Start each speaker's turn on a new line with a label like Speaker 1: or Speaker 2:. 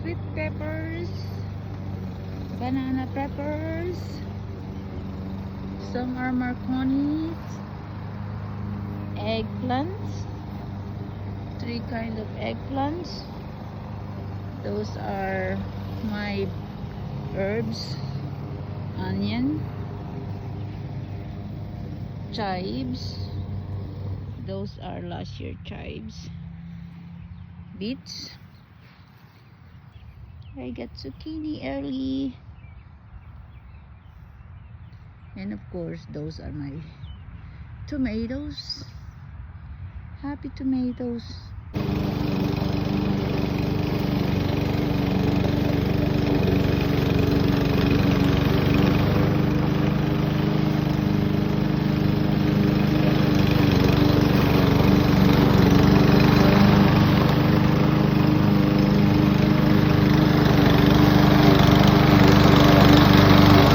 Speaker 1: sweet peppers, banana peppers, some are marconis, eggplants, three kind of eggplants. Those are my herbs, onion, chives. Those are last year chives. Beets. I got zucchini early. And of course, those are my tomatoes. Happy tomatoes.